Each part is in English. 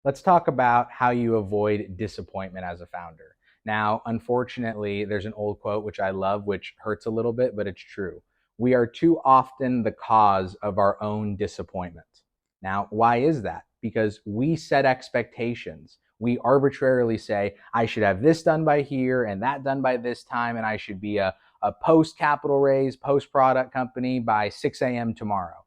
Let's talk about how you avoid disappointment as a founder. Now, unfortunately, there's an old quote which I love, which hurts a little bit, but it's true. We are too often the cause of our own disappointment. Now, why is that? Because we set expectations. We arbitrarily say, I should have this done by here and that done by this time, and I should be a post capital raise, post product company by 6 a.m. tomorrow.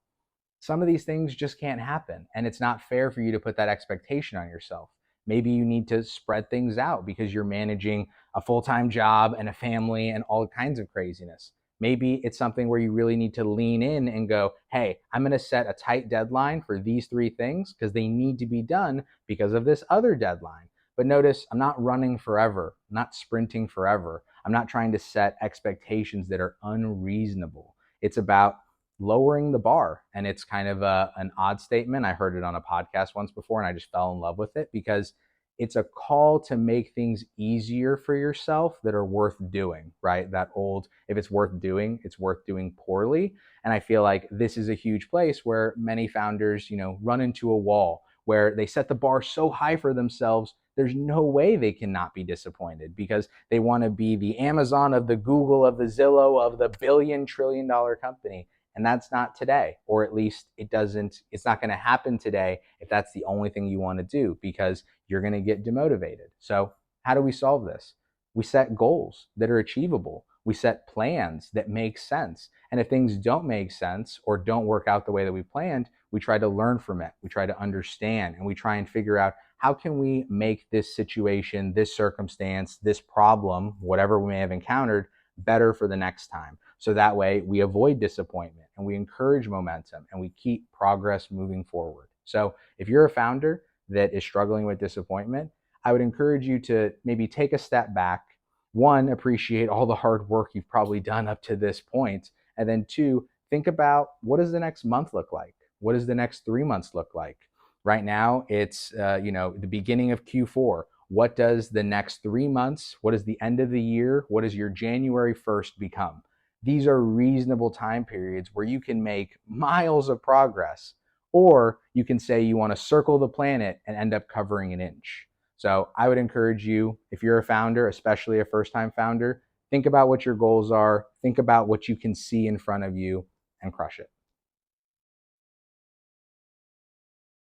Some of these things just can't happen, and it's not fair for you to put that expectation on yourself. Maybe you need to spread things out because you're managing a full-time job and a family and all kinds of craziness. Maybe it's something where you really need to lean in and go, hey, I'm going to set a tight deadline for these three things because they need to be done because of this other deadline. But notice, I'm not running forever, I'm not sprinting forever. I'm not trying to set expectations that are unreasonable. It's about lowering the bar. And it's kind of an odd statement. I heard it on a podcast once before and I just fell in love with it because it's a call to make things easier for yourself that are worth doing, right? That old, if it's worth doing, it's worth doing poorly. And I feel like this is a huge place where many founders, run into a wall where they set the bar so high for themselves. There's no way they cannot be disappointed because they want to be the Amazon of the Google of the Zillow of the billion-trillion-dollar company. And that's not today, or at least it's not going to happen today if that's the only thing you want to do because you're going to get demotivated. So how do we solve this? We set goals that are achievable. We set plans that make sense. And if things don't make sense or don't work out the way that we planned, we try to learn from it. We try to understand and we try and figure out how can we make this situation, this circumstance, this problem, whatever we may have encountered, better for the next time. So that way we avoid disappointment and we encourage momentum and we keep progress moving forward. So if you're a founder that is struggling with disappointment, I would encourage you to maybe take a step back. One, appreciate all the hard work you've probably done up to this point. And then two, think about what does the next month look like? What does the next 3 months look like? Right now, it's the beginning of Q4. What does the next 3 months, what is the end of the year, what does your January 1st become? These are reasonable time periods where you can make miles of progress, or you can say you want to circle the planet and end up covering an inch. So I would encourage you, if you're a founder, especially a first-time founder, think about what your goals are, think about what you can see in front of you, and crush it.